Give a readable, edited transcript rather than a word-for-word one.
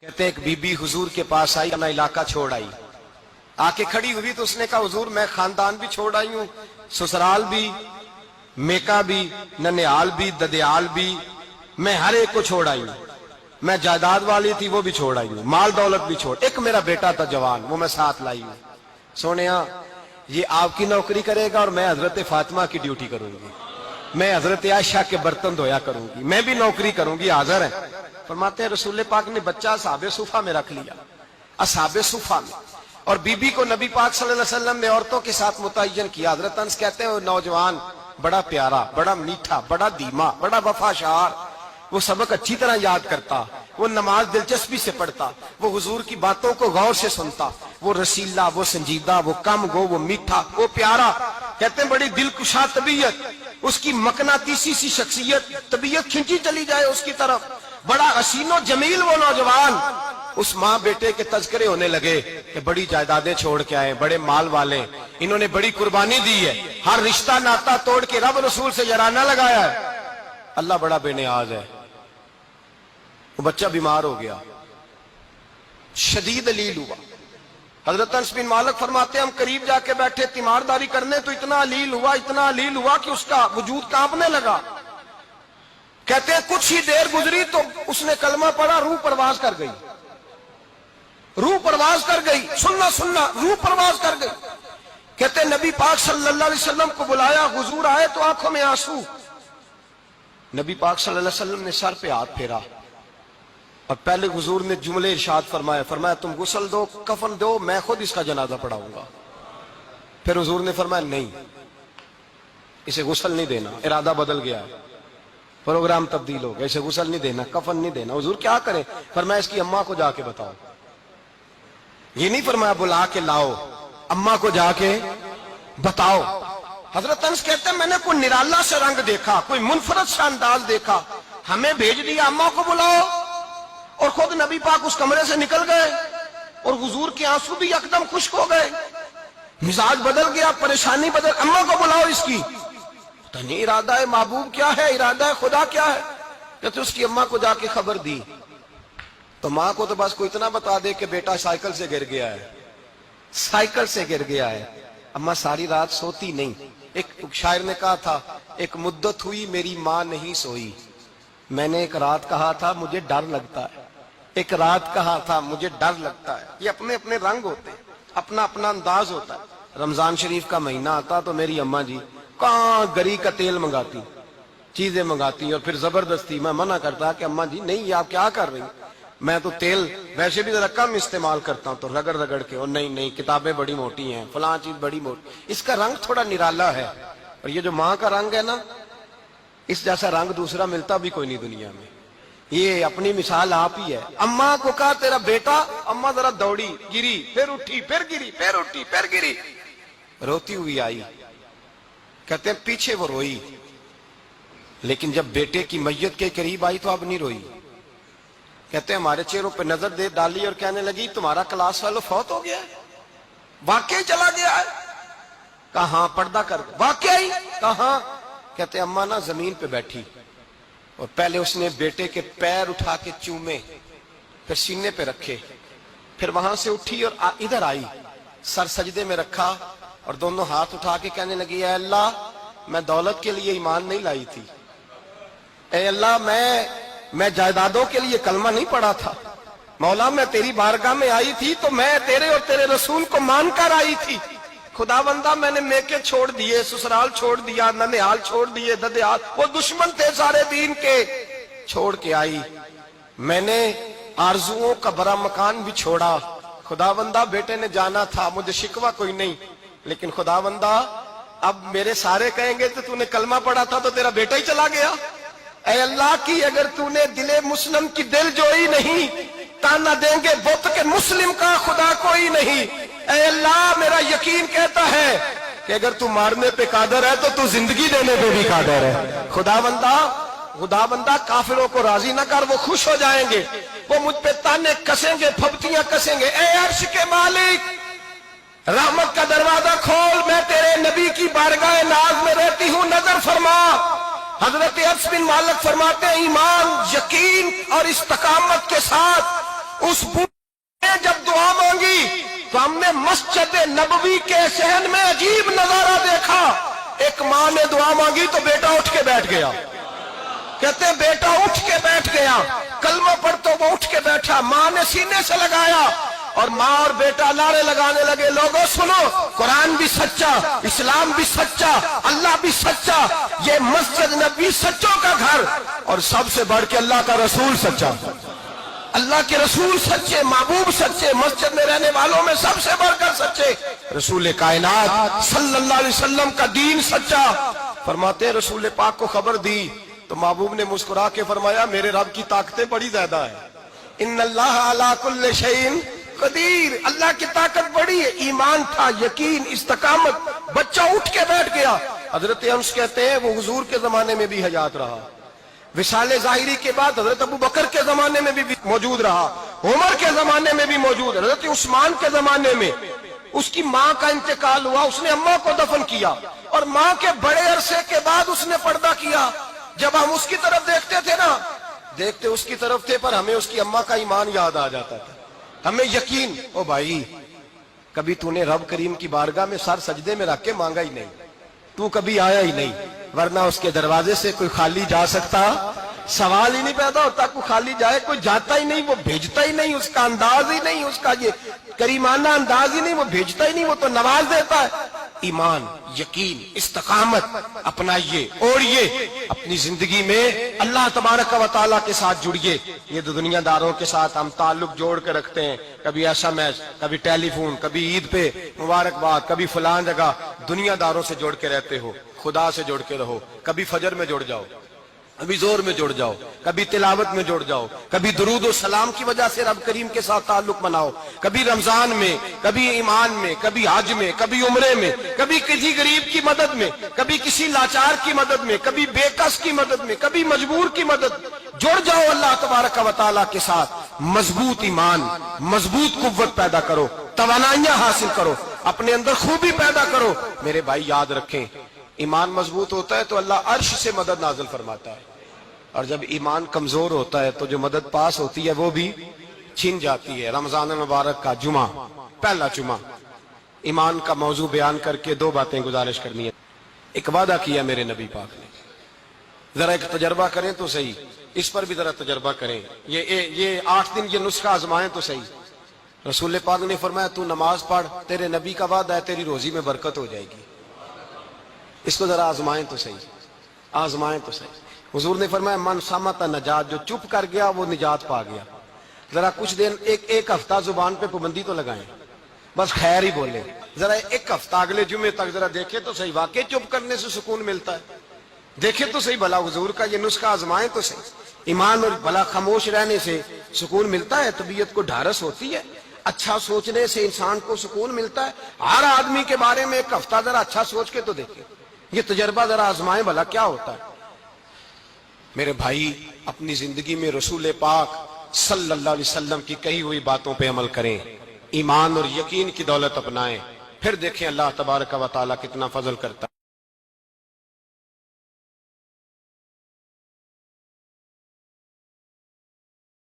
कहते एक बीबी हुजूर के पास आई, अपना इलाका छोड़ आई, आके खड़ी हुई तो उसने कहा हुजूर मैं खानदान भी छोड़ आई हूं, ससुराल भी, मेका भी, ननिहाल भी, ददियाल भी, मैं हर एक को छोड़ आई हूं। मैं जायदाद वाली थी वो भी छोड़ आई हूं, माल दौलत भी छोड़, एक मेरा बेटा था जवान वो मैं साथ लाई हूं। सोनिया ये आपकी नौकरी करेगा और मैं हजरत फातिमा की ड्यूटी करूंगी, मैं हजरत आयशा के बर्तन धोया करूंगी, मैं भी नौकरी करूंगी। हाजिर है। फरमाते हैं रसूल पाक ने बच्चा असहाबे सुफा में रख लिया, असहाबे सुफा में, और बीबी को नबी पाक सल्लल्लाहु अलैहि वसल्लम ने औरतों के साथ मुतय्यन किया। हजरत अनस कहते हैं वो नौजवान बड़ा प्यारा, बड़ा मीठा, बड़ा धीमा, बड़ा वफाशार, वो सबक अच्छी तरह याद करता, वो नमाज दिलचस्पी से पढ़ता, वो हुजूर की बातों को गौर से सुनता, वो रसीला, वो संजीदा, वो कम गो, वो मीठा, वो प्यारा। कहते हैं बड़ी दिलकुशा तबीयत, उसकी मकनातीसी सी शख्सियत, तबीयत खिंची चली जाए उसकी तरफ, बड़ा हसीनो जमील वो नौजवान। उस माँ बेटे के तज़किरे होने लगे कि बड़ी जायदादें छोड़ के आए, बड़े माल वाले, इन्होंने बड़ी कुर्बानी दी है, हर रिश्ता नाता तोड़ के रब रसूल से जराना लगाया है, अल्लाह बड़ा बेनियाज है। वो बच्चा बीमार हो गया, शदीद अलील हुआ। हजरत अनस बिन मालिक फरमाते हम करीब जाके बैठे तीमारदारी करने तो इतना अलील हुआ, इतना अलील हुआ कि उसका वजूद कांपने लगा। कहते हैं कुछ ही देर गुजरी तो उसने कलमा पढ़ा, रूह परवाज कर गई, रूह परवाज कर गई, सुनना सुनना, रूह परवाज कर गई। कहते नबी पाक सल्लल्लाहु अलैहि वसल्लम को बुलाया, हुजूर आए तो आंखों में आंसू। नबी पाक सल्लल्लाहु अलैहि वसल्लम ने सर पे हाथ फेरा और पहले हुजूर ने जुमले इरशाद फरमाया, फरमाया तुम गुस्ल दो, कफन दो, मैं खुद इसका जनाजा पढ़ाऊंगा। फिर हुजूर ने फरमाया नहीं, इसे गुस्ल नहीं देना, इरादा बदल गया है, प्रोग्राम तब्दील हो गया, इसे गुस्ल नहीं देना, कफन नहीं देना। हुजूर क्या करें? फरमाया इसकी अम्मा को जाके बताओ। ये नहीं फरमाया बुला के लाओ, अम्मा को जाके बताओ। हजरत अनस कहते हैं मैंने कोई निराला सा रंग देखा, कोई मुनफरद सा अंदाज देखा, हमें भेज दिया अम्मा को बुलाओ, और खुद नबी पाक उस कमरे से निकल गए और हुजूर के आंसू भी एकदम खुश्क हो गए, मिजाज बदल गया, परेशानी बदल, अम्मा को बुलाओ इसकी। तो नहीं इरादा है महबूब क्या है, इरादा है खुदा क्या है? कहते उसकी अम्मा को जाके खबर दी तो माँ को तो बस कोई इतना बता दे कि बेटा साइकिल से गिर गया है, साइकिल से गिर गया है। अम्मा सारी रात सोती नहीं। एक शायर ने कहा था एक मुद्दत हुई मेरी माँ नहीं सोई, मैंने एक रात कहा था मुझे डर लगता है, एक रात कहा था मुझे डर लगता है। ये अपने अपने रंग होते हैं, अपना अपना अंदाज होता है। रमजान शरीफ का महीना आता तो मेरी अम्मा जी कहाँ गरी का तेल मंगाती, चीजें मंगाती, और फिर जबरदस्ती मैं मना करता कि अम्मा जी नहीं ये आप क्या कर रही, मैं तो तेल वैसे भी जरा कम इस्तेमाल करता हूं, तो रगड़ रगड़ के, और नहीं नहीं किताबें बड़ी मोटी हैं, फलां चीज बड़ी मोटी, इसका रंग थोड़ा निराला है। और ये जो माँ का रंग है ना, इस जैसा रंग दूसरा मिलता भी कोई नहीं दुनिया में। ये अपनी मिसाल आप ही है। अम्मा को कहा तेरा बेटा, अम्मा जरा दौड़ी, गिरी, फिर उठी, फिर गिरी, फिर उठी, फिर गिरी, रोती हुई आई। कहते हैं पीछे वो रोई, लेकिन जब बेटे की मैयत के करीब आई तो अब नहीं रोई। कहते हैं हमारे चेहरों पे नजर दे डाली और कहने लगी तुम्हारा क्लास फेलो फौत हो गया है, वाकई चला गया है? कहां? पर्दा कर, वाकई? कहां? कहते अम्मा ना जमीन पे बैठी और पहले उसने बेटे के पैर उठा के चूमे, फिर सीने पे रखे, फिर वहां से उठी और इधर आई, सर सजदे में रखा और दोनों हाथ उठा के कहने लगी ऐ अल्लाह मैं दौलत के लिए ईमान नहीं लाई थी, ऐ अल्लाह मैं जायदादों के लिए कलमा नहीं पढ़ा था, मौला मैं तेरी बारगाह में आई थी तो मैं तेरे और तेरे रसूल को मानकर आई थी। खुदावंदा मैंने मेके छोड़ दिए, ससुराल छोड़ दिया, ननिहाल छोड़ दिए, ददियाल, वो दुश्मन थे सारे दीन के, छोड़ के आई। मैंने आरजुओं का बड़ा मकान भी छोड़ा। खुदावंदा बेटे ने जाना था, मुझे शिकवा कोई नहीं, लेकिन खुदावंदा अब मेरे सारे कहेंगे तो तूने कलमा पढ़ा था तो तेरा बेटा ही चला गया। ऐ अल्लाह की अगर तूने दिले मुस्लिम की दिल जोई नहीं, ताना देंगे बुत के मुस्लिम का खुदा कोई नहीं। ऐ अल्लाह मेरा यकीन कहता है कि अगर तू मारने पे कादर है तो तू जिंदगी देने पे भी कादर है। खुदाबंदा काफिरों को राजी न कर, वो खुश हो जाएंगे, वो मुझ पे ताने कसेंगे, फबतियां कसेंगे। ऐ अर्श के मालिक रहमत का दरवाजा खोल, मैं तेरे नबी की बारगाह नाज में रहती हूँ, नजर फरमा। हजरत अनस बिन मालिक फरमाते हैं ईमान, यकीन और इस्तकामत के साथ اس بوڑھے نے جب دعا مانگی تو ہم نے مسجد نبوی کے صحن میں عجیب نظارہ دیکھا. ایک ماں نے دعا مانگی تو بیٹا اٹھ کے بیٹھ گیا. کہتے ہیں بیٹا اٹھ کے بیٹھ گیا. کلمہ پڑھ تو وہ اٹھ کے بیٹھا. ماں نے سینے سے لگایا اور ماں اور بیٹا نعرے لگانے لگے, لوگوں سنو, قرآن بھی سچا, اسلام بھی سچا, اللہ بھی سچا, یہ مسجد نبوی سچوں کا گھر, اور سب سے بڑھ کے اللہ کا رسول سچا. اللہ کے رسول سچے, محبوب سچے, مسجد میں رہنے والوں میں سب سے بڑھ کر سچے, رسول کائنات صلی اللہ علیہ وسلم کا دین سچا. فرماتے ہیں رسول پاک کو خبر دی تو محبوب نے مسکرا کے فرمایا میرے رب کی طاقتیں بڑی زیادہ ہیں. ان اللہ علی کل شیء قدیر, اللہ کی طاقت بڑی ہے. ایمان تھا, یقین, استقامت, بچہ اٹھ کے بیٹھ گیا. حضرت انس کہتے ہیں وہ حضور کے زمانے میں بھی حیات رہا, وصال ظاہری کے بعد حضرت ابو بکر کے زمانے میں بھی موجود رہا, عمر کے زمانے میں بھی موجود, حضرت عثمان کے زمانے میں. اس کی ماں کا انتقال ہوا, اس نے اماں کو دفن کیا, اور ماں کے بڑے عرصے کے بعد اس نے پردہ کیا. جب ہم اس کی طرف دیکھتے تھے نا, دیکھتے اس کی طرف تھے, پر ہمیں اس کی اماں کا ایمان یاد آ جاتا تھا, ہمیں یقین. او بھائی, کبھی تو نے رب کریم کی بارگاہ میں سر سجدے میں رکھ کے مانگا ہی نہیں, تو کبھی آیا ہی نہیں, ورنہ اس کے دروازے سے کوئی خالی جا سکتا, سوال ہی نہیں پیدا ہوتا. کوئی خالی جائے, کوئی جاتا ہی نہیں, وہ بھیجتا ہی نہیں, اس کا انداز ہی نہیں, اس کا یہ کریمانہ انداز ہی نہیں, وہ بھیجتا ہی نہیں, وہ تو نواز دیتا ہے. ایمان, یقین, استقامت اپنائیے, اوڑھیے اپنی زندگی میں, اللہ تبارک و تعالیٰ کے ساتھ جڑیے. یہ دنیا داروں کے ساتھ ہم تعلق جوڑ کے رکھتے ہیں, کبھی ایسا میچ, کبھی ٹیلی فون, کبھی عید پہ مبارکباد, کبھی فلان جگہ. دنیا داروں سے جوڑ کے رہتے ہو, خدا سے جوڑ کے رہو. کبھی فجر میں جڑ جاؤ, کبھی زور میں جڑ جاؤ, کبھی تلاوت میں جڑ جاؤ, کبھی درود و سلام کی وجہ سے رب کریم کے ساتھ تعلق بناؤ, کبھی رمضان میں, کبھی ایمان میں, کبھی حج میں, کبھی عمرے میں, کبھی کسی غریب کی مدد میں, کبھی کسی لاچار کی مدد میں, کبھی بے کس کی مدد میں, کبھی مجبور کی مدد. جڑ جاؤ اللہ تبارک و تعالیٰ کے ساتھ. مضبوط ایمان, مضبوط قوت پیدا کرو, توانائیاں حاصل کرو, اپنے اندر خوبی پیدا کرو. میرے بھائی یاد رکھیں, ایمان مضبوط ہوتا ہے تو اللہ عرش سے مدد نازل فرماتا ہے, اور جب ایمان کمزور ہوتا ہے تو جو مدد پاس ہوتی ہے وہ بھی چھن جاتی ہے. رمضان مبارک کا جمعہ, پہلا جمعہ, ایمان کا موضوع بیان کر کے دو باتیں گزارش کرنی ہے. ایک وعدہ کیا میرے نبی پاک نے, ذرا ایک تجربہ کریں تو صحیح, اس پر بھی ذرا تجربہ کریں. یہ 8 دن یہ نسخہ آزمائیں تو صحیح. رسول پاک نے فرمایا تو نماز پڑھ, تیرے نبی کا وعدہ ہے تیری روزی میں برکت ہو جائے گی. اس کو ذرا آزمائیں تو صحیح, آزمائیں تو صحیح. حضور نے فرمایا من صامت نجات, جو چپ کر گیا وہ نجات پا گیا. ذرا کچھ دن, ایک ہفتہ زبان پہ پابندی تو لگائیں, بس خیر ہی بولیں. ذرا ایک ہفتہ اگلے جمعے تک ذرا دیکھیں تو صحیح, واقعی چپ کرنے سے سکون ملتا ہے. دیکھیں تو صحیح بھلا حضور کا یہ نسخہ آزمائیں تو صحیح. ایمان اور بھلا خاموش رہنے سے سکون ملتا ہے, طبیعت کو ڈھارس ہوتی ہے, اچھا سوچنے سے انسان کو سکون ملتا ہے. ہر آدمی کے بارے میں ایک ہفتہ ذرا اچھا سوچ کے تو دیکھیں, یہ تجربہ ذرا آزمائیں بھلا کیا ہوتا ہے. میرے بھائی, اپنی زندگی میں رسول پاک صلی اللہ علیہ وسلم کی کہی ہوئی باتوں پہ عمل کریں, ایمان اور یقین کی دولت اپنائیں, پھر دیکھیں اللہ تبارک و تعالیٰ کتنا فضل کرتا ہے.